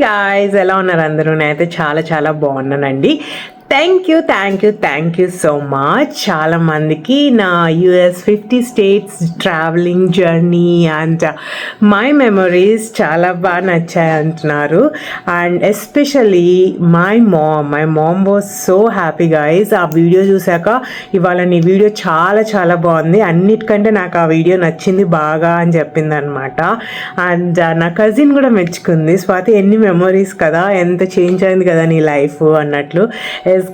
Guys, ఎలా ఉన్నారు అందరూ? నేనైతే చాలా బాగున్నానండి. Thank you so much. చాలా మందికి నా US 50 states travelling journey and my memories చాలా బాగా నచ్చాయి అంటున్నారు. And especially my mom was so happy guys. ఆ వీడియో చూసాక ఇవాళ నీ వీడియో చాలా బాగుంది, అన్నిటికంటే నాకు ఆ వీడియో నచ్చింది బాగా అని చెప్పింది అనమాట. అండ్ నా కజిన్ కూడా మెచ్చుకుంది, స్వాతి ఎన్ని మెమరీస్ కదా, ఎంత చేంజ్ అయింది కదా నీ లైఫ్ అన్నట్లు.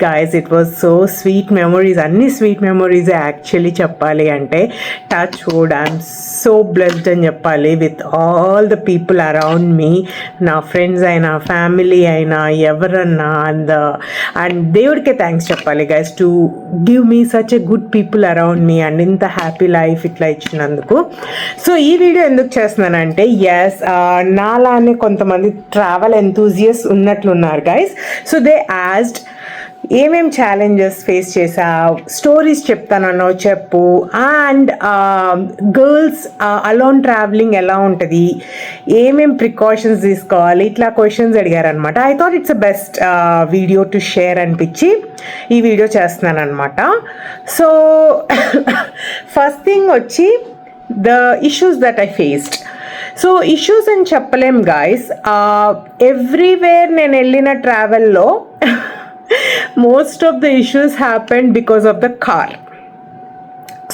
guys, it was so sweet memories, అన్ని స్వీట్ మెమరీస్ యాక్చువల్లీ చెప్పాలి అంటే. Touch wood, I'm so blessed అని చెప్పాలి with all the people around me. నా ఫ్రెండ్స్ అయినా ఫ్యామిలీ అయినా ఎవరన్నా, అండ్ దేవుడికే థ్యాంక్స్ చెప్పాలి guys to give me such a good people around me and ఇంత హ్యాపీ లైఫ్ ఇట్లా ఇచ్చినందుకు. సో ఈ వీడియో ఎందుకు చేస్తున్నానంటే, ఎస్ నాలానే కొంతమంది ట్రావెల్ ఎంతూజియస్ ఉన్నట్లున్నారు గైస్. సో దే ఆస్డ్ ఏమేం ఛాలెంజెస్ ఫేస్ చేసావు, స్టోరీస్ చెప్తానన్నావు చెప్పు, అండ్ గర్ల్స్ అలోన్ ట్రావెలింగ్ ఎలా ఉంటుంది, ఏమేం ప్రికాషన్స్ తీసుకోవాలి, ఇట్లా క్వశ్చన్స్ అడిగారనమాట. I thought it's a best video to share అనిపించి ఈ వీడియో చేస్తున్నాను అనమాట. సో ఫస్ట్ థింగ్ వచ్చి the issues that I faced. So issues అని చెప్పలేం గాయస్, ఎవ్రీవేర్ నేను వెళ్ళిన ట్రావెల్లో most of the issues happened because of the car.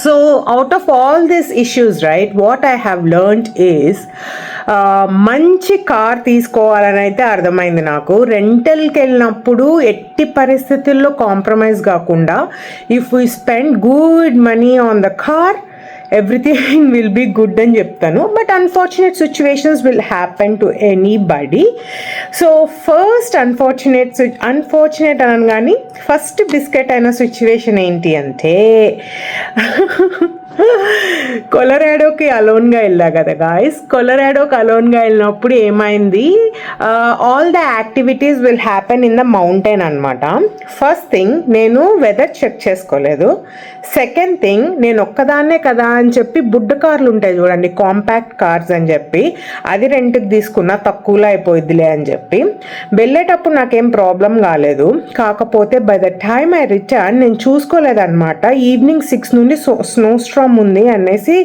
So out of all these issues, right, what I have learned is మంచి car తీసుకోవాలని అయితే అర్థమైంది నాకు. రెంటల్కి వెళ్ళినప్పుడు ఎట్టి పరిస్థితుల్లో కాంప్రమైజ్ కాకుండా, if we spend good money on the car, everything will be good అని చెప్తాను. But unfortunate situations will happen to anybody. So first unfortunate అనను కానీ ఫస్ట్ బిస్కెట్ అయిన సిచ్యువేషన్ ఏంటి అంటే, కొలరాడోకి అలోన్గా వెళ్ళా కదా గాయస్. కొలరాడోకి అలోన్గా వెళ్ళినప్పుడు ఏమైంది, all the activities will happen in the mountain అనమాట. ఫస్ట్ థింగ్, నేను వెదర్ చెక్ చేసుకోలేదు. సెకండ్ థింగ్, నేను ఒక్కదాన్నే కదా అని చెప్పి బుడ్డ కార్లు ఉంటాయి చూడండి, కాంపాక్ట్ కార్స్ అని చెప్పి, అది రెంట్కి తీసుకున్నా తక్కువలో అయిపోయిద్దిలే అని చెప్పి. వెళ్ళేటప్పుడు నాకేం ప్రాబ్లం కాలేదు. కాకపోతే by the time I return నేను చూసుకోలేదన్నమాట. ఈవినింగ్ 6 నుండి స్నో స్ట్రామ్ ఉంది అనేసి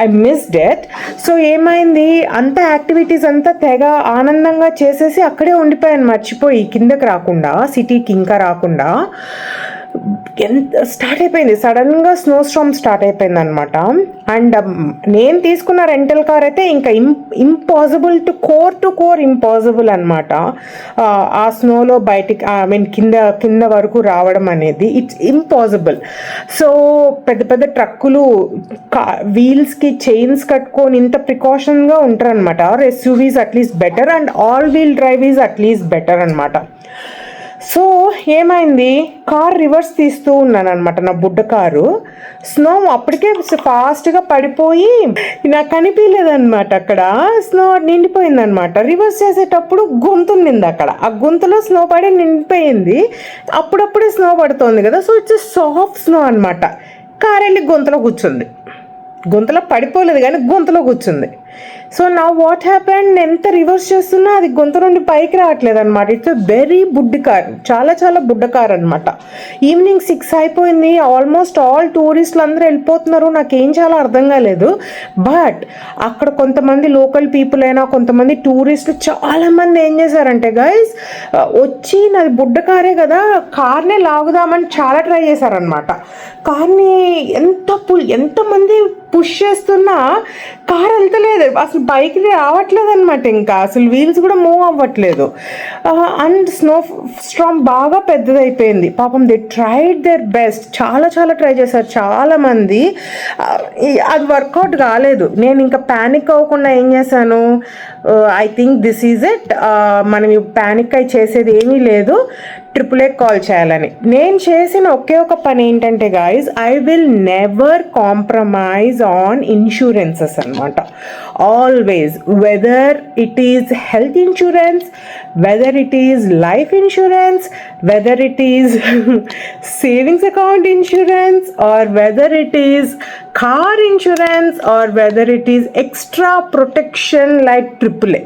ఐ మిస్డ్ ఇట్. సో ఏమైంది, అంత యాక్టివిటీస్ అంతా తెగ ఆనందంగా చేసేసి అక్కడే ఉండిపోయాను, మర్చిపోయి కిందకి రాకుండా, సిటీకి ఇంకా రాకుండా. ఎంత స్టార్ట్ అయిపోయింది, సడన్గా స్నో స్టార్మ్ స్టార్ట్ అయిపోయింది అనమాట. అండ్ నేను తీసుకున్న రెంటల్ కార్ అయితే ఇంకా ఇంపాసిబుల్ టు కోర్ ఇంపాసిబుల్ అనమాట. ఆ స్నోలో బయటికి కింద వరకు రావడం అనేది ఇట్స్ ఇంపాసిబుల్. సో పెద్ద ట్రక్కులు వీల్స్కి చైన్స్ కట్టుకొని ఇంత ప్రికాషన్గా ఉంటారు అనమాట. Or SUVs at least better, and all wheel drive is at least better అనమాట. సో ఏమైంది, కార్ రివర్స్ తీస్తూ ఉన్నాను అనమాట, నా బుడ్డ కారు. స్నో అప్పటికే ఫాస్ట్గా పడిపోయి నాకు కనిపించలేదన్నమాట. అక్కడ స్నో నిండిపోయిందనమాట. రివర్స్ చేసేటప్పుడు గొంతు నింది, అక్కడ ఆ గొంతులో స్నో పడి నిండిపోయింది. అప్పుడప్పుడే స్నో పడుతోంది కదా, సో ఇట్స్ సాఫ్ట్ స్నో అనమాట. కార్ వెళ్ళి గొంతులో కూర్చుంది. గొంతులో పడిపోలేదు కానీ గొంతులో కూర్చుంది. సో నా వాట్ హ్యాపెన్, ఎంత రివర్స్ చేస్తున్నా అది గొంతు నుండి పైకి రావట్లేదు అనమాట. ఇట్స్ వెరీ బుడ్డి కార్, చాలా బుడ్డ కార్ అనమాట. ఈవినింగ్ 6 అయిపోయింది, ఆల్మోస్ట్ ఆల్ టూరిస్టులు అందరూ వెళ్ళిపోతున్నారు. నాకేం చాలా అర్థం కాలేదు. బట్ అక్కడ కొంతమంది లోకల్ పీపుల్ అయినా కొంతమంది టూరిస్టులు చాలామంది ఏం చేశారంటే గైస్, వచ్చి నాది బుడ్డ కారే కదా, కార్నే లాగుదామని చాలా ట్రై చేశారనమాట. కార్ని ఎంతమంది పుష్ చేస్తున్నా కార్ వెళ్తలేదు, అసలు బైక్ రావట్లేదు అనమాట. ఇంకా అసలు వీల్స్ కూడా మూవ్ అవ్వట్లేదు. అండ్ స్నో స్టార్మ్ బాగా పెద్దదైపోయింది. పాపం దే ట్రైడ్ దేర్ బెస్ట్, చాలా ట్రై చేశారు చాలామంది. అది వర్కౌట్ కాలేదు. నేను ఇంకా ప్యానిక్ అవ్వకుండా ఏం చేశాను, I think this is it, మనం ప్యానిక్ అయి చేసేది ఏమీ లేదు, AAA కాల్ చేయాలని. నేను చేసిన ఒకే ఒక పని ఏంటంటే guys, I will never compromise on insurances అనమాట. Always, whether it is health insurance, whether it is life insurance, whether it is savings account insurance, or whether it is car insurance, or whether it is extra protection like AAA.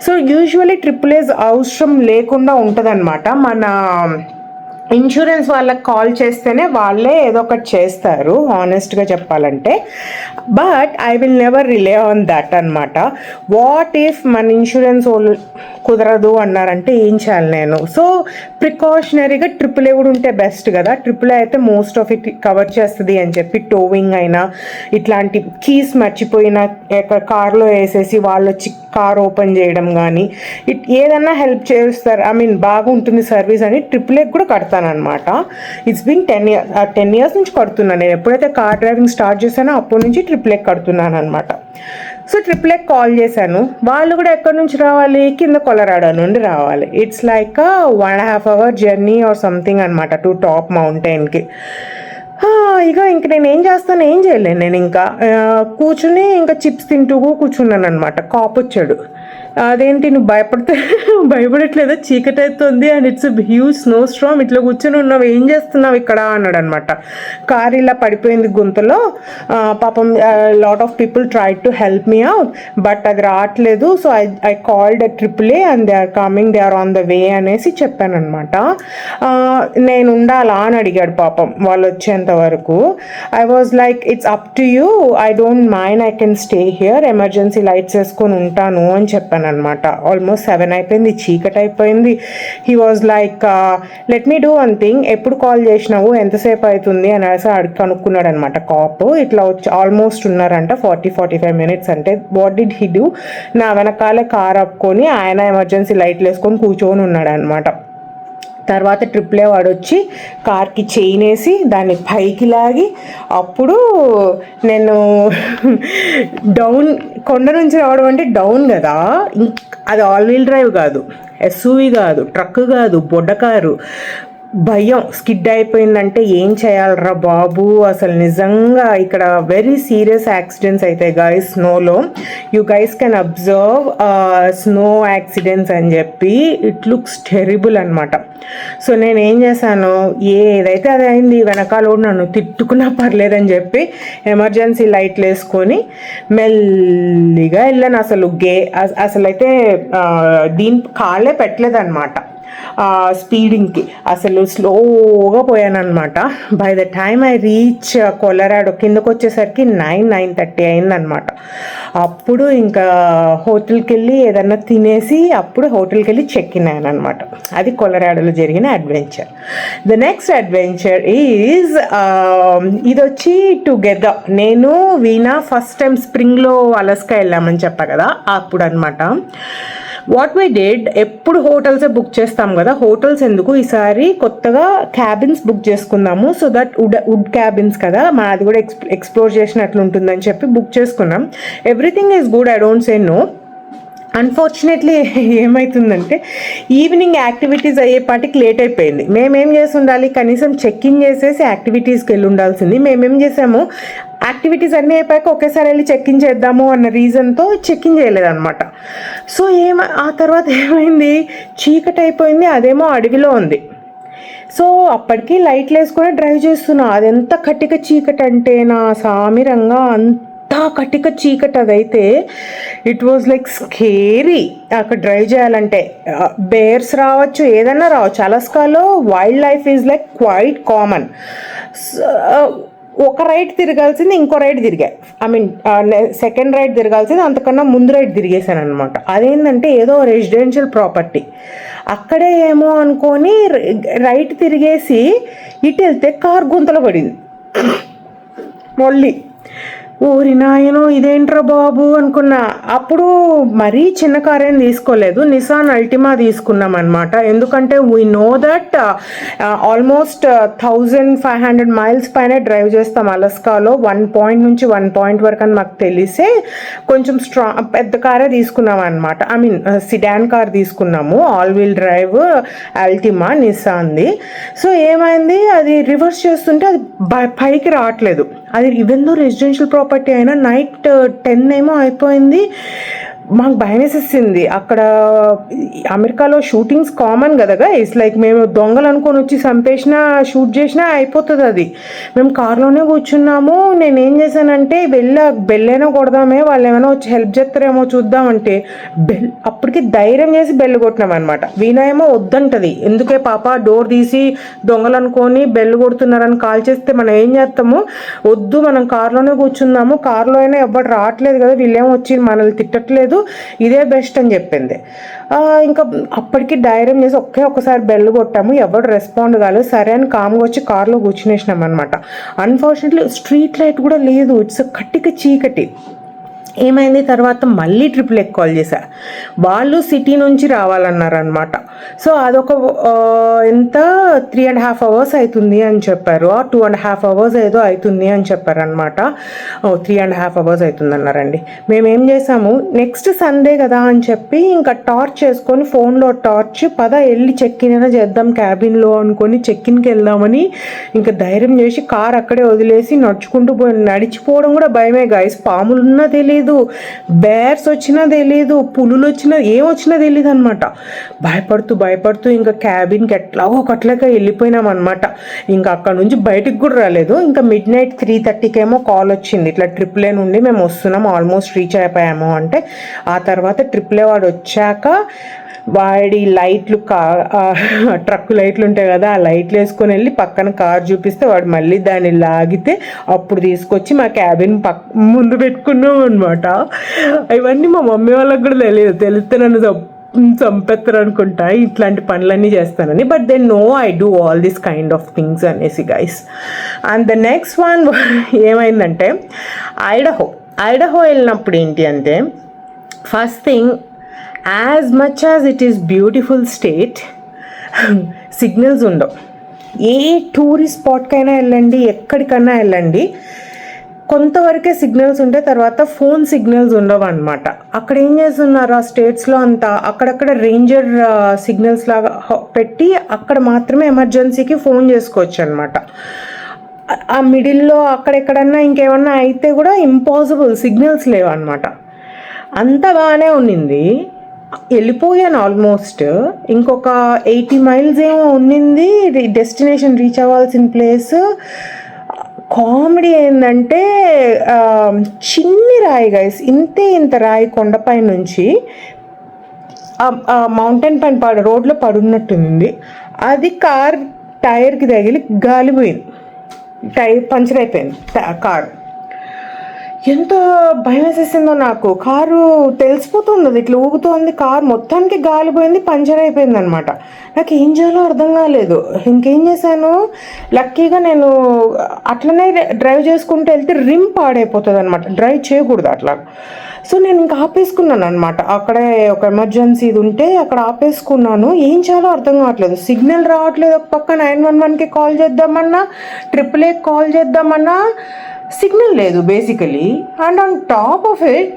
So usually triple A అవసరం లేకుండా ఉంటుందన్నమాట. మన insurance వాళ్ళకి call చేస్తేనే వాళ్ళే ఏదో ఒకటి చేస్తారు హానెస్ట్గా చెప్పాలంటే. But I will never relay on that అనమాట. వాట్ ఇఫ్ మన ఇన్సూరెన్స్ వాళ్ళు కుదరదు అన్నారంటే ఏం చేయాలి నేను? సో ప్రికాషనరీగా ట్రిపుల్ ఏ కూడా ఉంటే బెస్ట్ కదా. ట్రిపుల్ ఏ అయితే మోస్ట్ ఆఫ్ ఇట్ కవర్ చేస్తుంది అని చెప్పి టోవింగ్ అయినా, ఇట్లాంటి కీస్ మర్చిపోయిన కార్లో వేసేసి వాళ్ళు వచ్చి కార్ ఓపెన్ చేయడం కానీ ఏదన్నా హెల్ప్ చేస్తారు. ఐ మీన్ బాగుంటుంది సర్వీస్ అని ట్రిపుల్ ఏ కూడా కడతాను అనమాట. ఇట్స్ బీన్ 10 years నుంచి కడుతున్నాను. నేను ఎప్పుడైతే కార్ డ్రైవింగ్ స్టార్ట్ చేశానో అప్పటి నుంచి ట్రిపుల్ ఏ కడుతున్నాను అనమాట. సో ట్రిపుల్ ఏ కాల్ చేశాను. వాళ్ళు కూడా ఎక్కడి నుంచి రావాలి? కింద కొలరాడో నుండి రావాలి. It's like 1.5 hour journey or something అనమాట టు టాప్ మౌంటైన్కి. ఇంక నేను ఏం చేస్తాను, ఏం చేయలేను. నేను ఇంకా కూర్చుని ఇంకా చిప్స్ తింటూ కూర్చున్నాను అనమాట. కాప్ వచ్చాడు. అదేంటి నువ్వు భయపడట్లేదా? చీకటి అవుతుంది and it's huge snow storm, ఇట్లా కూర్చొని ఉన్నావు, ఏం చేస్తున్నావు ఇక్కడ అన్నాడు అనమాట. కార్ ఇలా పడిపోయింది గుంతలో. పాపం lot of people try to help me out but అది రావట్లేదు. So I called triple A and they are coming, they are on the way అనేసి చెప్పాను అనమాట. నేను ఉండాలా అని అడిగాడు పాపం వాళ్ళు వచ్చేంత వరకు. I was like it's up to you, I don't mind, I can stay here, emergency lights వేసుకొని ఉంటాను అని చెప్పాను అనమాట. ఆల్మోస్ట్ 7 అయిపోయింది, చీకటి అయిపోయింది. He was like let me do one thing, ఎప్పుడు కాల్ చేసినావు, ఎంతసేపు అవుతుంది అనేసి కనుక్కున్నాడు అనమాట. కాప్ ఇట్లా వచ్చి ఆల్మోస్ట్ ఉన్నారంట 40-45 minutes. అంటే వాట్ డిడ్ హీ డూ, నా వెనకాలే కార్ ఆపుకొని ఆయన ఎమర్జెన్సీ లైట్లు వేసుకొని కూర్చొని ఉన్నాడు అనమాట. తర్వాత ట్రిపుల్ ఏ వాడు వచ్చి కార్కి చైన్ వేసి దాన్ని పైకి లాగి, అప్పుడు నేను డౌన్, కొండ నుంచి రావడం అంటే డౌన్ కదా, అది ఆల్ వీల్ డ్రైవ్ కాదు, ఎస్యూవీ కాదు, ట్రక్ కాదు, బొడ్డ కారు. భయం, స్కిడ్ అయిపోయిందంటే ఏం చేయాలరా బాబు. అసలు నిజంగా ఇక్కడ వెరీ సీరియస్ యాక్సిడెంట్స్ అవుతాయి గైస్ స్నోలో. You guys can observe snow accidents అని చెప్పి ఇట్ లుక్స్ టెరిబుల్ అనమాట. సో నేను ఏం చేశాను, ఏదైతే అది అయింది, వెనకాల నన్ను తిట్టుకున్నా పర్లేదని చెప్పి ఎమర్జెన్సీ లైట్లు వేసుకొని మెల్లిగా వెళ్ళాను. అసలు అయితే దీని కాళ్ళే పెట్టలేదన్నమాట స్పీడింగ్కి, అసలు స్లోగా పోయాను అనమాట. By the time I reach Colorado కిందకు వచ్చేసరికి 9-9:30 అయిందనమాట. అప్పుడు ఇంకా హోటల్కి వెళ్ళి ఏదన్నా తినేసి అప్పుడు హోటల్కి వెళ్ళి చెక్ ఇన్ అయ్యాను అనమాట. అది కొలరాడోలో జరిగిన adventure. The next adventure is ఇది వచ్చి టుగెదర్. నేను వీణా ఫస్ట్ టైం స్ప్రింగ్లో అలస్కా వెళ్ళామని చెప్పా కదా, అప్పుడు అనమాట. వాట్ వీ డిడ్, ఎప్పుడు హోటల్సే బుక్ చేస్తాం కదా, హోటల్స్ ఎందుకు ఈసారి కొత్తగా క్యాబిన్స్ బుక్ చేసుకుందాము. సో దట్ వుడ్ క్యాబిన్స్ కదా, మాది కూడా ఎక్స్ప్లోర్ చేసినట్లు ఉంటుందని చెప్పి బుక్ చేసుకున్నాం. Everything is good, I don't say no. Unfortunately ఏమవుతుందంటే ఈవినింగ్ యాక్టివిటీస్ అయ్యేపాటికి లేట్ అయిపోయింది. మేమేం చేసి ఉండాలి, కనీసం చెక్ ఇన్ చేసేసి యాక్టివిటీస్కి వెళ్ళి ఉండాల్సింది. మేమేం చేసాము, యాక్టివిటీస్ అన్నీ అయిపోయాక ఒకేసారి వెళ్ళి చెక్ ఇన్ చేద్దాము అన్న రీజన్తో చెక్ ఇన్ చేయలేదన్నమాట. సో ఆ తర్వాత ఏమైంది, చీకటి అయిపోయింది, అదేమో అడవిలో ఉంది. సో అప్పటికి లైట్లు వేసుకొని డ్రైవ్ చేస్తున్నా. అది ఎంత కటిక చీకటి అంటే నా సామిరంగా, అంత కటిక చీకటి అదైతే. ఇట్ వాజ్ లైక్ స్కేరీ అక్కడ డ్రైవ్ చేయాలంటే. బేర్స్ రావచ్చు, ఏదన్నా రావచ్చు. అలస్కాలో wildlife is like quite common. ఒక రైట్ తిరగాల్సింది ఇంకో రైట్ తిరిగా, ఐ మీన్ సెకండ్ రైట్ తిరగాల్సింది అంతకన్నా ముందు రైట్ తిరిగేసాను అనమాట. అదేంటంటే ఏదో రెసిడెన్షియల్ ప్రాపర్టీ, అక్కడే ఏమో అనుకొని రైట్ తిరిగేసి ఇటు వెళ్తే కార్ గుంతలో పడింది. మళ్ళీ ఊరి నాయనో ఇదేంట్రా బాబు అనుకున్నా. అప్పుడు మరీ చిన్న కార్ ఏం తీసుకోలేదు, నిసాన్ అల్టిమా తీసుకున్నాం అనమాట. ఎందుకంటే we know that almost 1500 miles పైన డ్రైవ్ చేస్తాం అలస్కాలో. 1 point నుంచి 1 point వరకు అని మాకు తెలిసే కొంచెం పెద్ద కారే తీసుకున్నాం అనమాట. ఐ మీన్ సిడాన్ కార్ తీసుకున్నాము, ఆల్ వీల్ డ్రైవ్ అల్టిమా నిసాన్ది. సో ఏమైంది, అది రివర్స్ చేస్తుంటే అది పైకి రావట్లేదు. అది ఈవెన్ దో రెసిడెన్షియల్ ప్రాపర్టీ అయినా నైట్ 10 ఏమో అయిపోయింది. మాకు భయం వేసేసింది. అక్కడ అమెరికాలో షూటింగ్స్ కామన్ కదా, ఇట్స్ లైక్ మేము దొంగలు అనుకొని వచ్చి చంపేసినా షూట్ చేసినా అయిపోతుంది అది. మేము కార్లోనే కూర్చున్నాము. నేను ఏం చేశానంటే బెల్లైనా కొడదామే, వాళ్ళు ఏమైనా వచ్చి హెల్ప్ చేస్తారేమో చూద్దామంటే అప్పటికి ధైర్యం చేసి బెల్ కొట్టినాం అనమాట. వీణా ఏమో వద్దంటది, ఎందుకే పాప డోర్ తీసి దొంగలు అనుకొని బెల్ కొడుతున్నారని కాల్ చేస్తే మనం ఏం చేస్తాము, వద్దు మనం కార్లోనే కూర్చుందాము, కార్లో అయినా ఎవ్వరు రావట్లేదు కదా, వీళ్ళేమో వచ్చి మనల్ని తిట్టట్లేదు, ఇదే బెస్ట్ అని చెప్పింది. ఇంకా అప్పటికి ధైర్యం చేసి ఒక్కసారి బెల్ కొట్టాము, ఎవరు రెస్పాండ్ కాలేదు. సరే అని కామ్గా వచ్చి కార్లో కూర్చునేసినాం అనమాట. అన్ఫార్చునేట్లీ స్ట్రీట్ లైట్ కూడా లేదు, ఇట్స్ కట్టిక చీకటి. ఏమైంది, తర్వాత మళ్ళీ ట్రిపుల్ కాల్ చేశా. వాళ్ళు సిటీ నుంచి రావాలన్నారు అనమాట. సో అదొక ఎంత 3.5 hours అవుతుంది అని చెప్పారు, 2.5 hours ఏదో అవుతుంది అని చెప్పారు అనమాట. 3.5 hours అవుతుంది అన్నారండి. మేమేం చేసాము, నెక్స్ట్ సండే కదా అని చెప్పి ఇంకా టార్చ్ చేసుకొని ఫోన్లో టార్చ్ వెళ్ళి చెక్ ఇన్ అయినా చేద్దాం క్యాబిన్లో అనుకొని చెక్ ఇన్కి వెళ్దామని ఇంకా ధైర్యం చేసి కార్ అక్కడే వదిలేసి నడిచిపోవడం కూడా భయమే గాయస్. పాములున్నా తెలియదు, బేర్స్ వచ్చినా తెలియదు, పులులు వచ్చినా ఏమొచ్చినా తెలియదు అనమాట. భయపడుతూ ఇంకా క్యాబిన్కి ఎట్లాగో ఒకట్లగా వెళ్ళిపోయినాం అనమాట. ఇంకా అక్కడ నుంచి బయటికి కూడా రాలేదు. ఇంకా midnight 3:30కేమో కాల్ వచ్చింది, ఇట్లా AAA నుండి మేము వస్తున్నాం, ఆల్మోస్ట్ రీచ్ అయిపోయాము అంటే. ఆ తర్వాత AAA వాడు వచ్చాక వాడి లైట్లు ట్రక్ లైట్లు ఉంటాయి కదా, ఆ లైట్లు వేసుకొని వెళ్ళి పక్కన కార్ చూపిస్తే వాడు మళ్ళీ దాన్ని లాగితే అప్పుడు తీసుకొచ్చి మా క్యాబిన్ ముందు పెట్టుకున్నాం అనమాట. ఇవన్నీ మా మమ్మీ వాళ్ళకి కూడా తెలిస్తే నన్ను చంపేస్తారు అనుకుంటా, ఇట్లాంటి పనులన్నీ చేస్తానని. But they know I do all this kind of things అనేసి guys. And the next one ఏమైందంటే, ఐడహో వెళ్ళినప్పుడు ఏంటి అంటే, first thing, as much as it is beautiful state, signals ఉండవు. ఏ టూరిస్ట్ స్పాట్కైనా వెళ్ళండి, ఎక్కడికైనా వెళ్ళండి, కొంతవరకే సిగ్నల్స్ ఉంటాయి, తర్వాత ఫోన్ సిగ్నల్స్ ఉండవు అనమాట. అక్కడ ఏం చేస్తున్నారు, ఆ స్టేట్స్లో అంతా అక్కడక్కడ రేంజర్ సిగ్నల్స్ లాగా పెట్టి అక్కడ మాత్రమే ఎమర్జెన్సీకి ఫోన్ చేసుకోవచ్చు అనమాట. ఆ మిడిల్లో అక్కడెక్కడన్నా ఇంకేమన్నా అయితే కూడా ఇంపాసిబుల్, సిగ్నల్స్ లేవు అనమాట. అంత బాగానే ఉన్నింది. వెళ్ళిపోయాను ఆల్మోస్ట్, ఇంకొక 80 miles ఏమో ఉన్నింది డెస్టినేషన్ రీచ్ అవ్వాల్సిన ప్లేస్. కామెడీ ఏంటంటే చిన్ని రాయి గైస్, ఇంత రాయి కొండపై నుంచి మౌంటైన్ పైన రోడ్లో పడున్నట్టుంది. అది కార్ టైర్కి తగిలి గాలిపోయింది, టైర్ పంచర్ అయిపోయింది కార్. ఎంత భయం వేసేసిందో నాకు. కారు తెలిసిపోతుంది, అది ఇట్లా ఊగుతోంది, కారు మొత్తానికి గాలిపోయింది, పంచర్ అయిపోయింది అనమాట. నాకు ఏం చేయాలో అర్థం కాలేదు. ఇంకేం చేశాను, లక్కీగా నేను అట్లనే డ్రైవ్ చేసుకుంటూ వెళ్తే రిమ్ పాడైపోతుంది అనమాట, డ్రైవ్ చేయకూడదు అట్లా. సో నేను ఇంకా ఆపేసుకున్నాను అనమాట. అక్కడే ఒక ఎమర్జెన్సీ ఇది ఉంటే అక్కడ ఆపేసుకున్నాను. ఏం చేయాలో అర్థం కావట్లేదు, సిగ్నల్ రావట్లేదు. ఒక పక్క 911కి కాల్ చేద్దామన్నా, AAA కాల్ చేద్దామన్నా సిగ్నల్ లేదు basically. And on top of it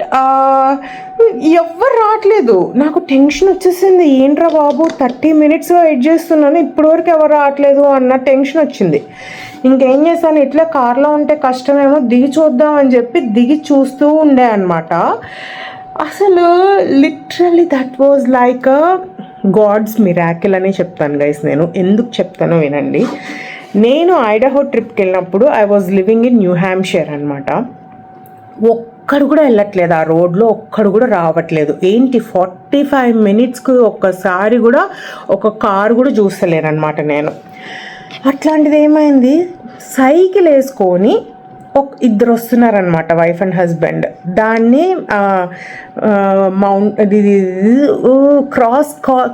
ఎవ్వరు రావట్లేదు. నాకు టెన్షన్ వచ్చేసింది, ఏంట్రా బాబు 30 minutes వెయిట్ చేస్తున్నాను, ఇప్పటివరకు ఎవరు రావట్లేదు అన్న టెన్షన్ వచ్చింది. ఇంకేం చేశాను, ఇట్లా కార్లో ఉంటే కష్టమేమో దిగి చూద్దాం అని చెప్పి దిగి చూస్తూ ఉండే అనమాట. అసలు literally that was like God's miracle అనే చెప్తాను గైస్. నేను ఎందుకు చెప్తానో వినండి. నేను ఐడహో ట్రిప్కి వెళ్ళినప్పుడు I was living in new Hampshire అనమాట. ఒక్కడు కూడా వెళ్ళట్లేదు ఆ రోడ్లో, ఒక్కడు కూడా రావట్లేదు. ఏంటి 45 minutesకి ఒక్కసారి కూడా ఒక కారు కూడా చూస్తలేనమాట నేను. అట్లాంటిది ఏమైంది, సైకిల్ వేసుకొని ఇద్దరు వస్తున్నారనమాట, వైఫ్ అండ్ హస్బెండ్. దాన్ని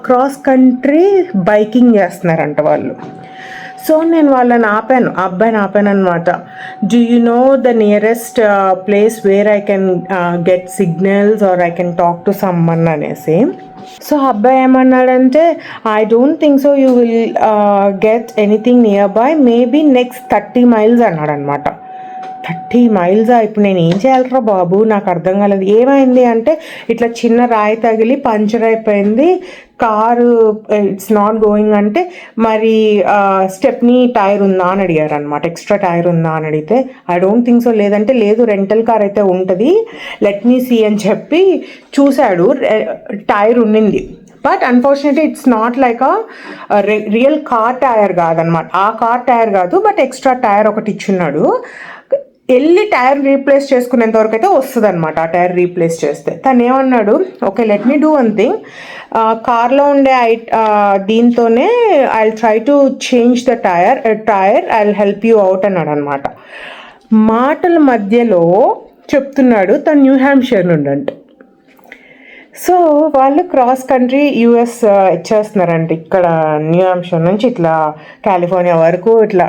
క్రాస్ కంట్రీ బైకింగ్ చేస్తున్నారంట వాళ్ళు. సో నేను వాళ్ళని అబ్బాయిని ఆపాను అనమాట. Do you know the nearest place where I can get signals or I can talk to someone అనేసి. సో అబ్బాయి ఏమన్నాడంటే, I don't think so you will get anything near by, maybe next 30 miles అన్నాడు అనమాట. 30 మైల్సా? ఇప్పుడు నేను ఏం చేయాలరా బాబు, నాకు అర్థం కాలేదు. ఏమైంది అంటే ఇట్లా చిన్న రాయి తగిలి పంచర్ అయిపోయింది కారు, ఇట్స్ నాట్ గోయింగ్ అంటే మరి స్టెప్నీ టైర్ ఉందా అని అడిగారు అనమాట. ఎక్స్ట్రా టైర్ ఉందా అని అడిగితే ఐ డోంట్ థింక్ సో, లేదంటే లేదు రెంటల్ కార్ అయితే ఉంటుంది, లెట్ మీ సీ అని చెప్పి చూశాడు. టైర్ ఉండింది, but unfortunately it's not like a real car tyre కాదనమాట. ఆ కార్ టైర్ కాదు, బట్ ఎక్స్ట్రా టైర్ ఒకటి ఇచ్చున్నాడు. వెళ్ళి టైర్ రీప్లేస్ చేసుకునేంత వరకు అయితే వస్తుంది అనమాట ఆ టైర్ రీప్లేస్ చేస్తే. తను ఏమన్నాడు, okay let me do one thing, కార్లో ఉండే దీంతోనే I try to change the tyre I help you out అన్నాడు అనమాట. మాటల మధ్యలో చెప్తున్నాడు తను న్యూ హ్యాంప్షైర్ నుండి అంటే. సో వాళ్ళు క్రాస్ కంట్రీ యూఎస్ ఇచ్చేస్తున్నారండి. ఇక్కడ న్యూ హ్యాంప్షైర్ నుంచి ఇట్లా కాలిఫోర్నియా వరకు ఇట్లా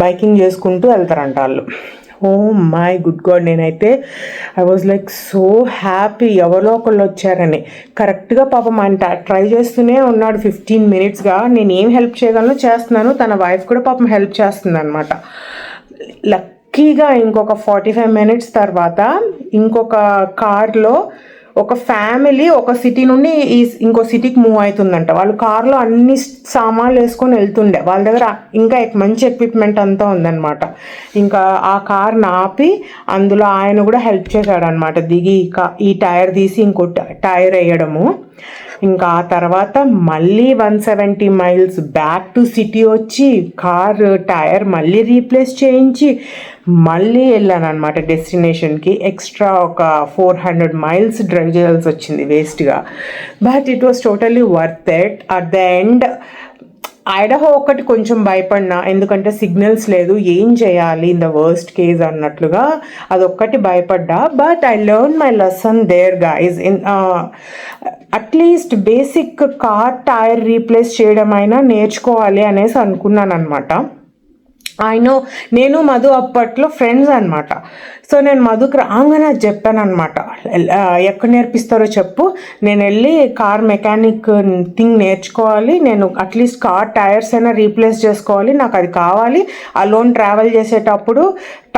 బైకింగ్ చేసుకుంటూ వెళ్తారంట వాళ్ళు. ఓ మై గుడ్ గాడ్, నేనైతే I was like so happy ఎవరో ఒకళ్ళు వచ్చారని. కరెక్ట్గా పాపం ఆయన ట్రై చేస్తూనే ఉన్నాడు 15 minutesగా. నేను ఏం హెల్ప్ చేయగలను చేస్తున్నాను, తన వైఫ్ కూడా పాపం హెల్ప్ చేస్తుంది అనమాట. లక్కీగా ఇంకొక 45 minutes తర్వాత ఇంకొక కార్లో ఒక ఫ్యామిలీ ఒక సిటీ నుండి ఇంకో సిటీకి మూవ్ అవుతుందంట. వాళ్ళు కార్లో అన్ని సామాన్లు వేసుకొని వెళ్తుండే, వాళ్ళ దగ్గర ఇంకా మంచి ఎక్విప్మెంట్ అంతా ఉందన్నమాట. ఇంకా ఆ కార్ ఆపి అందులో ఆయన కూడా హెల్ప్ చేశాడు అనమాట, దిగి ఈ టైర్ తీసి ఇంకో టైర్ వేయడము. ఇంకా ఆ తర్వాత మళ్ళీ 170 miles బ్యాక్ టు సిటీ వచ్చి కార్ టైర్ మళ్ళీ రీప్లేస్ చేయించి మళ్ళీ వెళ్ళాను అనమాట డెస్టినేషన్కి. ఎక్స్ట్రా ఒక 400 miles డ్రైవ్ చేయాల్సి వచ్చింది వేస్ట్గా, but it was totally worth it. At the end ఐడహో ఒకటి కొంచెం భయపడినా, ఎందుకంటే సిగ్నల్స్ లేదు, ఏం చేయాలి ఇన్ ద వర్స్ట్ కేస్ అన్నట్లుగా అదొక్కటి భయపడ్డా. But I learn my lesson there guys. At least basic car tyre replace చేయడం అయినా నేర్చుకోవాలి అనేసి అనుకున్నాను అనమాట. నేను మధు అప్పట్లో ఫ్రెండ్స్ అనమాట. సో నేను మధుకి రాగానే అది చెప్పాను అనమాట, ఎక్కడ నేర్పిస్తారో చెప్పు, నేను వెళ్ళి కార్ మెకానిక్ థింగ్ నేర్చుకోవాలి, నేను అట్లీస్ట్ కార్ టైర్స్ అయినా రీప్లేస్ చేసుకోవాలి, నాకు అది కావాలి. అలోన్ ట్రావెల్ చేసేటప్పుడు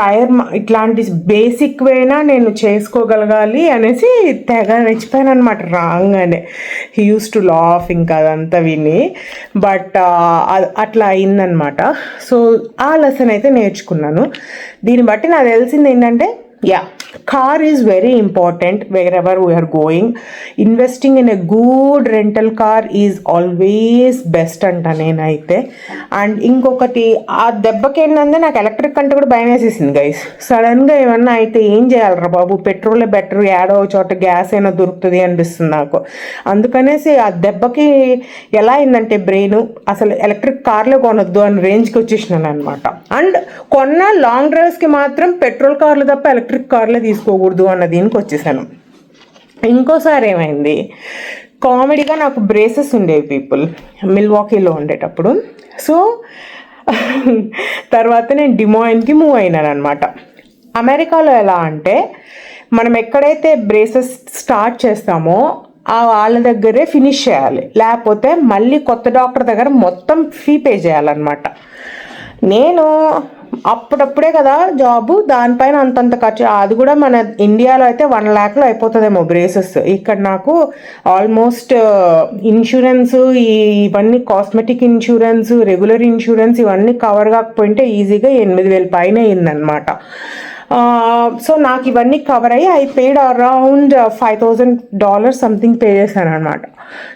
టైర్ ఇట్లాంటి బేసిక్ వేనా నేను చేసుకోగలగాలి అనేసి తెగ రెచ్చిపోయాను అనమాట రాగానే. హీ యూస్ టు లాఫ్ ఇంకా అదంతా విని, బట్ అట్లా అయిందనమాట. సో ఆ లెసన్ అయితే నేర్చుకున్నాను. దీన్ని బట్టి నాకు తెలిసింది ఏంటంటే, car is very important wherever we are going. Investing in a good rental car is always best అంట నేనైతే. అండ్ ఇంకొకటి, ఆ దెబ్బకి ఏంటంటే నాకు ఎలక్ట్రిక్ అంటే కూడా భయం వేసేసింది గైస్. సడన్గా ఏమన్నా అయితే ఏం చేయాలరా బాబు, పెట్రోలే బెటర్, ఏడో చోట గ్యాస్ అయినా దొరుకుతుంది అనిపిస్తుంది నాకు. అందుకనేసి ఆ దెబ్బకి ఎలా అయిందంటే బ్రెయిన్, అసలు ఎలక్ట్రిక్ కార్లే కొనొద్దు అని రేంజ్కి వచ్చేసినాను అనమాట. అండ్ కొన్న లాంగ్ డ్రైవ్స్కి మాత్రం పెట్రోల్ కార్లు తప్ప ఎలక్ట్రిక్ కార్లే తీసుకోకూడదు అన్న దీనికి వచ్చేసాను. ఇంకోసారి ఏమైంది, కామెడీగా నాకు బ్రేసెస్ ఉండేవి పీపుల్ మిల్వాకీలో ఉండేటప్పుడు. సో తర్వాత నేను డిమోయిన్కి మూవ్ అయినాను అనమాట. అమెరికాలో ఎలా అంటే, మనం ఎక్కడైతే బ్రేసెస్ స్టార్ట్ చేస్తామో వాళ్ళ దగ్గరే ఫినిష్ చేయాలి, లేకపోతే మళ్ళీ కొత్త డాక్టర్ దగ్గర మొత్తం ఫీ పే చేయాలన్నమాట. నేను అప్పుడప్పుడే కదా జాబు, దానిపైన అంతంత ఖర్చు. అది కూడా మన ఇండియాలో అయితే 1 lakhలో అయిపోతుందేమో బ్రేసెస్. ఇక్కడ నాకు ఆల్మోస్ట్ ఇన్సూరెన్స్, ఇవన్నీ కాస్మెటిక్ ఇన్సూరెన్స్, రెగ్యులర్ ఇన్సూరెన్స్ ఇవన్నీ కవర్ కాకపోయింటే ఈజీగా 8,000 పైన అయిందనమాట. సో నాకు ఇవన్నీ కవర్ అయ్యి I paid around $5,000 something pay చేశాను అనమాట.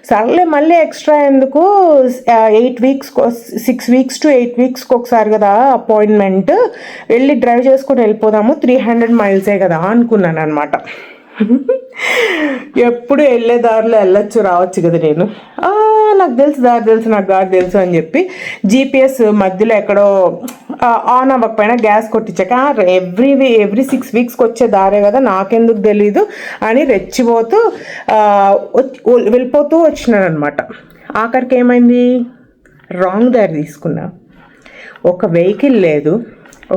సర్లే మళ్ళీ ఎక్స్ట్రా ఎందుకు, 6 weeks to 8 weeksకి ఒకసారి కదా అపాయింట్మెంట్, వెళ్ళి డ్రైవ్ చేసుకొని వెళ్ళిపోదాము, 300 miles కదా అనుకున్నాను అనమాట. ఎప్పుడు వెళ్ళే దారిలో వెళ్ళొచ్చు రావచ్చు కదా నేను, నాకు తెలుసు దారి తెలుసు, నాకు దారి తెలుసు అని చెప్పి జీపీఎస్ మధ్యలో ఎక్కడో ఆన్ అవ్వకపోయినా గ్యాస్ కొట్టించాక ఎవ్రీ 6 weeksకి వచ్చే దారే కదా, నాకెందుకు తెలీదు అని రెచ్చిపోతూ వెళ్ళిపోతూ వచ్చినాను అనమాట. ఆఖరికి ఏమైంది, రాంగ్ దారి తీసుకున్నా. ఒక వెహికల్ లేదు,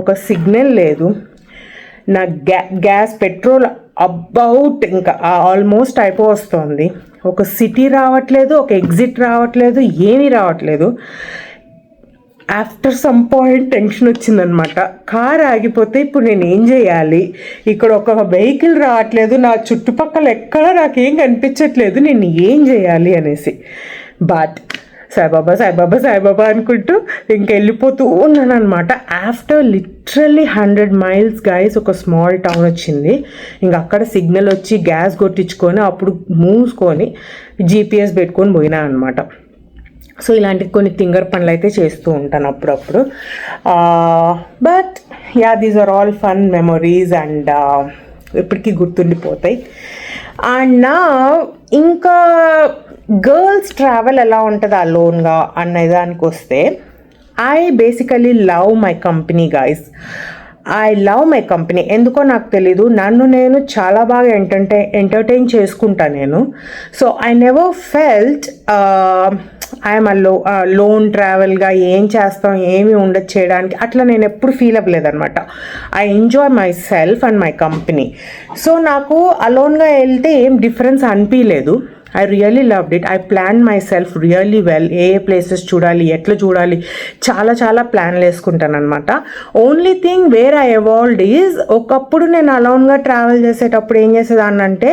ఒక సిగ్నల్ లేదు, నా గ్యాస్ పెట్రోల్ అబౌట్ ఇంకా ఆల్మోస్ట్ అయిపోతుంది, ఒక సిటీ రావట్లేదు, ఒక ఎగ్జిట్ రావట్లేదు, ఏమీ రావట్లేదు. ఆఫ్టర్ సమ్ పాయింట్ టెన్షన్ వచ్చిందనమాట. కార్ ఆగిపోతే ఇప్పుడు నేను ఏం చేయాలి, ఇక్కడ ఒక వెహికల్ రావట్లేదు, నా చుట్టుపక్కల ఎక్కడ నాకేం కనిపించట్లేదు, నేను ఏం చేయాలి అనేసి. బట్ సాయిబాబా సాయిబాబా సాయిబాబా అనుకుంటూ ఇంకెళ్ళిపోతూ ఉన్నాను అనమాట. ఆఫ్టర్ లిటరల్లీ 100 miles గైస్ ఒక స్మాల్ టౌన్ వచ్చింది. ఇంక అక్కడ సిగ్నల్ వచ్చి గ్యాస్ కొట్టించుకొని అప్పుడు మూసుకొని GPS పెట్టుకొని పోయినా అనమాట. సో ఇలాంటి కొన్ని తింగర్ పనులు అయితే చేస్తూ ఉంటాను అప్పుడప్పుడు. But these are all fun memories and ఇప్పటికీ గుర్తుండిపోతాయి. అండ్ నా ఇంకా గర్ల్స్ ట్రావెల్ ఎలా ఉంటుంది అలోన్గా అనే దానికి వస్తే, I basically love my company guys. I love my company. ఎందుకో నాకు తెలీదు, నన్ను నేను చాలా బాగా ఎంటర్టైన్ చేసుకుంటా నేను. So I never felt I'm lone ట్రావెల్గా ఏం చేస్తాం ఏమి ఉండదు చేయడానికి, అట్లా నేను ఎప్పుడు ఫీల్ అవ్వలేదన్నమాట. I enjoy myself and my company. So నాకు అలోన్గా వెళ్తే ఏం డిఫరెన్స్ అనిపించలేదు. I really loved it. I plan myself really well. ఏ ప్లేసెస్ చూడాలి, ఎట్లా చూడాలి, చాలా చాలా ప్లాన్లు వేసుకుంటాను అనమాట. Only thing where I evolved is, ఒకప్పుడు నేను అలోన్గా ట్రావెల్ చేసేటప్పుడు ఏం చేసేదాన్ని అంటే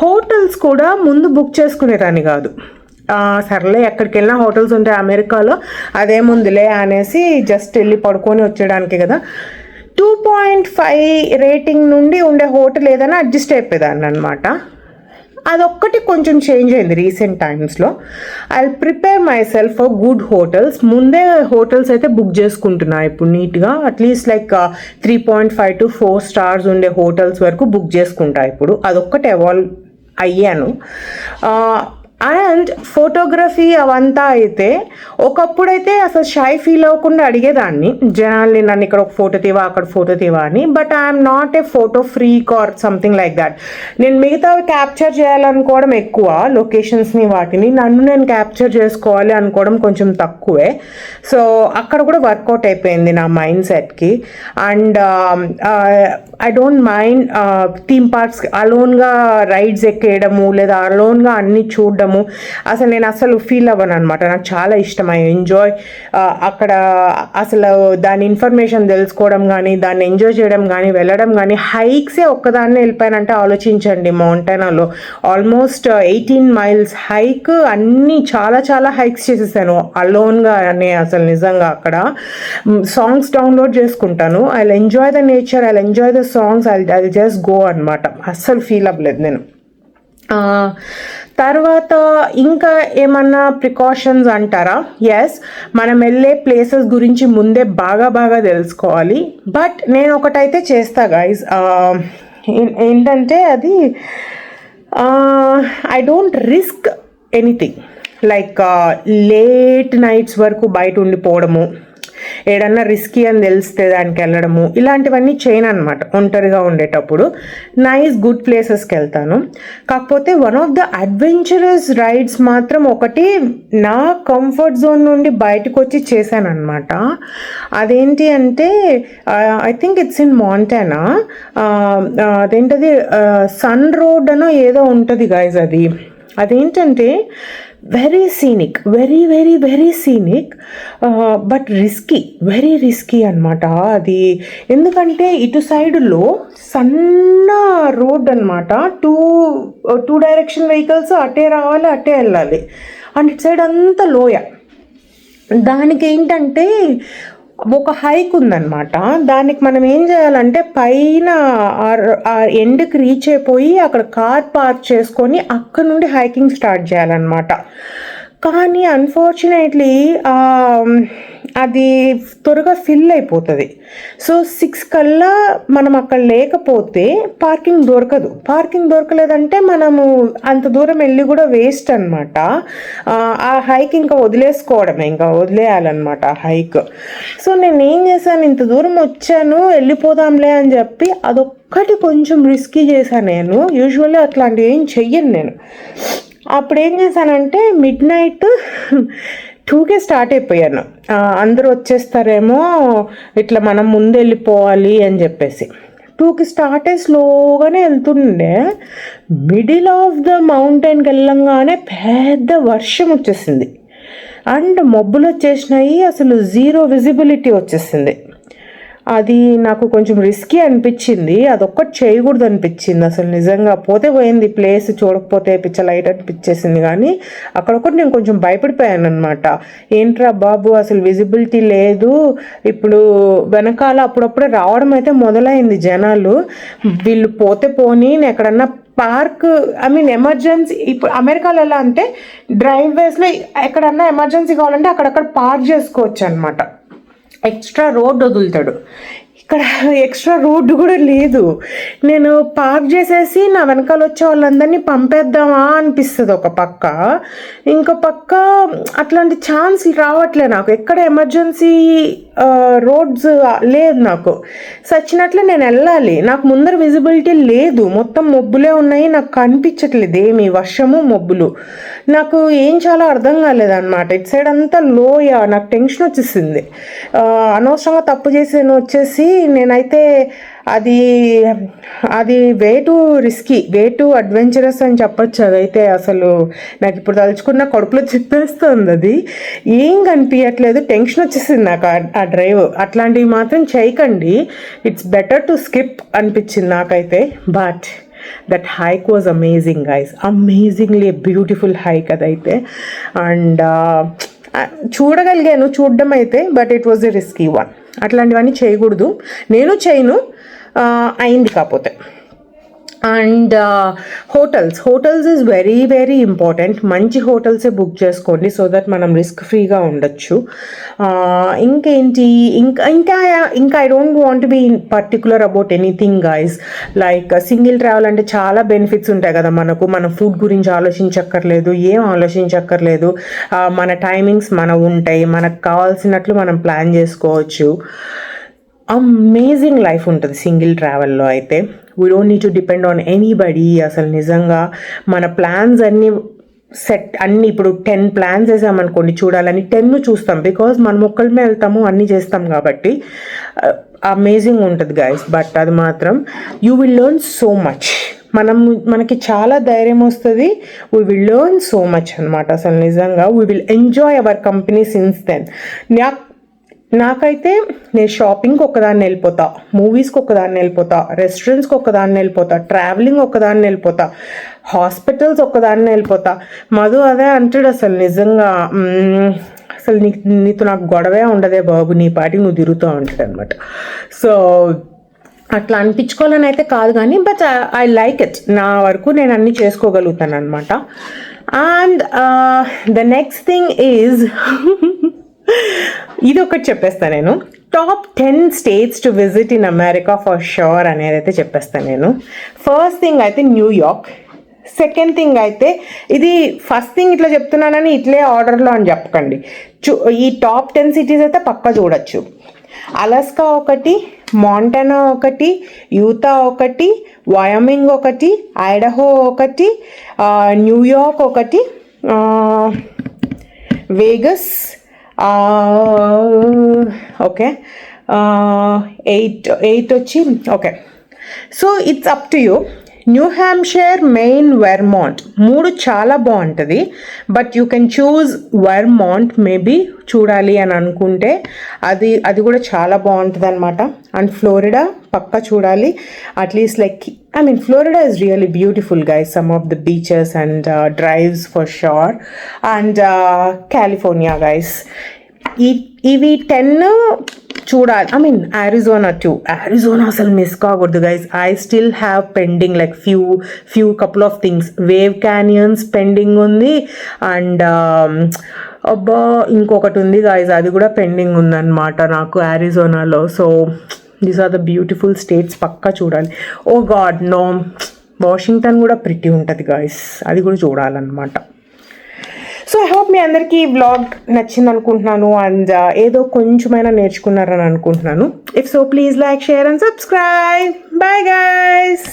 హోటల్స్ కూడా ముందు బుక్ చేసుకునేదాన్ని కాదు. సర్లే ఎక్కడికి వెళ్ళినా హోటల్స్ ఉంటాయి అమెరికాలో, అదేముందిలే అనేసి జస్ట్ వెళ్ళి పడుకొని వచ్చేయడానికి కదా. 2.5 రేటింగ్ నుండి ఉండే హోటల్ ఏదైనా అడ్జస్ట్ అయిపోయేదాన్ని అనమాట. అదొక్కటి కొంచెం చేంజ్ అయింది రీసెంట్ టైమ్స్లో. I prepare my self for good hotels. ముందే హోటల్స్ అయితే బుక్ చేసుకుంటున్నా ఇప్పుడు నీట్గా. అట్లీస్ట్ లైక్ 3.5 to 4 stars ఉండే హోటల్స్ వరకు బుక్ చేసుకుంటా ఇప్పుడు. అదొక్కటి ఎవాల్వ్ అయ్యాను. అండ్ ఫోటోగ్రఫీ అవంతా అయితే ఒకప్పుడైతే అసలు షై ఫీల్ అవ్వకుండా అడిగేదాన్ని జనాల్ని, నన్ను ఇక్కడ ఒక ఫోటో తీవా అక్కడ ఫోటో తీవా అని. But I'm not a photo freak or something like that. నేను మిగతావి క్యాప్చర్ చేయాలనుకోవడం ఎక్కువ, లొకేషన్స్ని వాటిని. నన్ను నేను క్యాప్చర్ చేసుకోవాలి అనుకోవడం కొంచెం తక్కువే. సో అక్కడ కూడా వర్కౌట్ అయిపోయింది నా మైండ్ సెట్కి. And I don't mind theme parks అలోన్గా రైడ్స్ ఎక్కేయడము లేదా అలోన్గా అన్నీ చూడడము అసలు నేను అసలు ఫీల్ అవ్వను అనమాట. నాకు చాలా ఇష్టం. ఐ ఎంజాయ్ అక్కడ అసలు దాని ఇన్ఫర్మేషన్ తెలుసుకోవడం కానీ, దాన్ని ఎంజాయ్ చేయడం కానీ, వెళ్ళడం కానీ. హైక్సే ఒక్కదాన్నే వెళ్ళిపోయానంటే ఆలోచించండి. మౌంటైనాలో ఆల్మోస్ట్ 18 miles హైక్, అన్నీ చాలా చాలా హైక్స్ చేసేసాను అలోన్గా అనే. అసలు నిజంగా అక్కడ సాంగ్స్ డౌన్లోడ్ చేసుకుంటాను. I enjoy the nature, I enjoy the songs, I just go అనమాట. అస్సలు ఫీల్ అవ్వలేదు నేను. తర్వాత ఇంకా ఏమన్నా ప్రికాషన్స్ అంటారా? ఎస్, మనం వెళ్ళే ప్లేసెస్ గురించి ముందే బాగా బాగా తెలుసుకోవాలి. బట్ నేను ఒకటైతే చేస్తా గైజ్, ఏంటంటే అది I don't risk anything. Like late nights వరకు బయట ఉండిపోవడము, ఏడన్నా రిస్కీ అని తెలిస్తే దానికి వెళ్ళడము, ఇలాంటివన్నీ చేయను అనమాట. ఒంటరిగా ఉండేటప్పుడు నైస్ గుడ్ ప్లేసెస్కి వెళ్తాను. కాకపోతే one of the adventurous rides మాత్రం ఒకటి నా కంఫర్ట్ జోన్ నుండి బయటకు వచ్చి చేశాను అనమాట. అదేంటి అంటే ఐ థింక్ ఇట్స్ ఇన్ మాంటానా. అదేంటది సన్ రోడ్ అనో ఏదో ఉంటుంది గైజ్. అదేంటంటే very scenic, very very very scenic, but risky, very risky అనమాట అది. ఎందుకంటే ఇటు సైడ్లో సన్న రోడ్ అనమాట. టూ డైరెక్షన్ వెహికల్స్ అటే రావాలి అటే వెళ్ళాలి. అండ్ ఇటు సైడ్ అంతా లోయ. దానికి ఏంటంటే ఒక హైక్ ఉందన్నమాట. దానికి మనం ఏం చేయాలంటే పైన ఎండ్కి రీచ్ అయిపోయి అక్కడ కార్ పార్క్ చేసుకొని అక్కడ నుండి హైకింగ్ స్టార్ట్ చేయాలన్నమాట. కానీ అన్ఫార్చునేట్లీ అది త్వరగా ఫిల్ అయిపోతుంది. సో 6 కల్లా మనం అక్కడ లేకపోతే పార్కింగ్ దొరకదు. పార్కింగ్ దొరకలేదంటే మనము అంత దూరం వెళ్ళి కూడా వేస్ట్ అనమాట. ఆ హైక్ ఇంకా వదిలేసుకోవడమే, ఇంకా వదిలేయాలన్నమాట ఆ హైక్. సో నేను ఏం చేశాను, ఇంత దూరం వచ్చాను వెళ్ళిపోదాంలే అని చెప్పి అదొక్కటి కొంచెం రిస్కీ చేశాను నేను. యూజువల్లీ అట్లాంటివి ఏం చెయ్యను నేను. అప్పుడు ఏం చేశానంటే మిడ్నైట్ 2కే స్టార్ట్ అయిపోయాను. అందరూ వచ్చేస్తారేమో, ఇట్లా మనం ముందు వెళ్ళిపోవాలి అని చెప్పేసి 2కి స్టార్ట్ అయ్యి స్లోగానే వెళ్తుండే. మిడిల్ ఆఫ్ ద మౌంటైన్కి వెళ్ళంగానే పెద్ద వర్షం వచ్చేసింది. అండ్ మబ్బులు వచ్చేసినాయి, అసలు జీరో విజిబిలిటీ వచ్చేసింది. అది నాకు కొంచెం రిస్కీ అనిపించింది, అదొక్కటి చేయకూడదు అనిపించింది. అసలు నిజంగా పోతే పోయింది, ప్లేస్ చూడకపోతే పిచ్చ లైట్ అనిపించేసింది. కానీ అక్కడొక్కటి నేను కొంచెం భయపడిపోయాను అనమాట. ఏంట్రా బాబు అసలు విజిబిలిటీ లేదు. ఇప్పుడు వెనకాల అప్పుడప్పుడే రావడం అయితే మొదలైంది జనాలు. వీళ్ళు పోతే పోనీ ఎక్కడన్నా పార్క్, ఐ మీన్ ఎమర్జెన్సీ, ఇప్పుడు అమెరికాలో ఎలా అంటే డ్రైవేస్లో ఎక్కడన్నా ఎమర్జెన్సీ కావాలంటే అక్కడక్కడ పార్క్ చేసుకోవచ్చు అనమాట. ఎక్స్ట్రా రోడ్ వదులుతాడు. ఇక్కడ ఎక్స్ట్రా రోడ్డు కూడా లేదు. నేను పార్క్ చేసేసి నా వెనకాల వచ్చే వాళ్ళందరినీ పంపేద్దామా అనిపిస్తుంది ఒక పక్క. ఇంకో పక్క అట్లాంటి ఛాన్స్ రావట్లే నాకు. ఎక్కడ ఎమర్జెన్సీ రోడ్స్ లేదు నాకు. సచ్చినట్లే నేను వెళ్ళాలి, నాకు ముందర విజిబిలిటీ లేదు, మొత్తం మబ్బులే ఉన్నాయి, నాకు కనిపించట్లేదు ఏమి, వర్షము మబ్బులు. నాకు ఏం చాలా అర్థం కాలేదన్నమాట. ఇటు సైడ్ అంతా లోయ, నాకు టెన్షన్ వచ్చేసింది. అనవసరంగా తప్పు చేసాను వచ్చేసి. నేనైతే అది way to risky, way to adventurous అని చెప్పొచ్చు. అదైతే అసలు నాకు ఇప్పుడు తలుచుకున్న కడుపులో చెప్పేస్తుంది. అది ఏం కనిపించట్లేదు, టెన్షన్ వచ్చేసింది నాకు ఆ డ్రైవ్. అట్లాంటివి మాత్రం చేయకండి, ఇట్స్ బెటర్ టు స్కిప్ అనిపించింది నాకైతే. But that hike was amazing guys, amazingly beautiful hike అదైతే. అండ్ చూడగలిగాను చూడడం అయితే, but it was a risky one. అట్లాంటివన్నీ చేయకూడదు, నేను చేయను, అయింది కాకపోతే. And hotels is very very important. మంచి హోటల్సే బుక్ చేసుకోండి, సో దట్ మనం రిస్క్ ఫ్రీగా ఉండొచ్చు. ఇంకేంటి, ఇంకా I don't want be particular about anything guys. Like single travel అంటే చాలా బెనిఫిట్స్ ఉంటాయి కదా మనకు. మన ఫుడ్ గురించి ఆలోచించక్కర్లేదు, ఏం ఆలోచించక్కర్లేదు. మన టైమింగ్స్ మనకు ఉంటాయి, మనకు కావాల్సినట్లు మనం ప్లాన్ చేసుకోవచ్చు. అమేజింగ్ లైఫ్ ఉంటుంది సింగిల్ ట్రావెల్లో అయితే. We don't need to depend on anybody. అసలు నిజంగా మన ప్లాన్స్ అన్నీ అన్నీ ఇప్పుడు 10 ప్లాన్స్ వేసామనుకోండి చూడాలని, 10 చూస్తాం. బికాజ్ మనం ఒక్కళ్ళమే వెళ్తాము, అన్నీ చేస్తాం కాబట్టి. అమేజింగ్ ఉంటుంది గైస్. బట్ అది మాత్రం you will learn so much. మనకి చాలా ధైర్యం వస్తుంది. We will learn so much అనమాట. అసలు నిజంగా we will enjoy our company since then. నాకైతే నేను షాపింగ్కి ఒక్కదాన్ని వెళ్ళిపోతా, మూవీస్కి ఒక్కదాన్ని వెళ్ళిపోతా, రెస్టారెంట్స్కి ఒక్కదాన్ని వెళ్ళిపోతా, ట్రావెలింగ్ ఒక్కదాన్ని వెళ్ళిపోతా, హాస్పిటల్స్ ఒక్కదాన్ని వెళ్ళిపోతా. మధు అదే అంటాడు, అసలు నిజంగా అసలు నీతో నాకు గొడవే ఉండదే బాబు, నీ పాటికి నువ్వు తిరుగుతూ ఉంటాడు అనమాట. సో అట్లా అనిపించుకోవాలని అయితే కాదు కానీ, బట్ ఐ లైక్ ఇట్. నా వరకు నేను అన్నీ చేసుకోగలుగుతాను అనమాట. And the next thing is ఇది ఒకటి చెప్పేస్తాను నేను. Top 10 states to visit in America for sure అనేది అయితే చెప్పేస్తాను నేను. ఫస్ట్ థింగ్ అయితే న్యూయార్క్. సెకండ్ థింగ్ అయితే, ఇది ఫస్ట్ థింగ్ ఇట్లా చెప్తున్నానని ఇట్లే ఆర్డర్లో అని చెప్పకండి. ఈ టాప్ 10 సిటీస్ అయితే పక్కా చూడొచ్చు. అలస్కా ఒకటి, మాంటానా ఒకటి, యూతా ఒకటి, వయోమింగ్ ఒకటి, ఐడహో ఒకటి, న్యూయార్క్ ఒకటి, వేగస్, ఓకే, 8 వచ్చి okay. So it's up to you. New Hampshire, main, Vermont 3 చాలా బాగుంటుంది. But you can choose Vermont maybe చూడాలి అని అనుకుంటే. అది కూడా చాలా బాగుంటుంది అనమాట. అండ్ ఫ్లోరిడా పక్కా చూడాలి. At least like Florida is really beautiful guys, some of the beaches and drives for sure. And California guys, ఇవి 10 చూడాలి. Arizona too. Arizona అసలు మిస్ కాకూడదు guys. I still have pending like few couple of things. Wave canyons pending ఉంది. And ఇంకొకటి ఉంది guys, అది కూడా pending ఉందన్నమాట నాకు అరిజోనాలో. So these are the beautiful states, పక్కా చూడాలి. ఓ గాడ్ నో, వాషింగ్టన్ కూడా ప్రిటీ ఉంటుంది గాయస్, అది కూడా చూడాలన్నమాట. సో ఐ హోప్ మీ అందరికీ ఈ వ్లాగ్ నచ్చింది అనుకుంటున్నాను. అండ్ ఏదో కొంచెమైనా నేర్చుకున్నారని అనుకుంటున్నాను. If so please like, share and subscribe. Bye guys.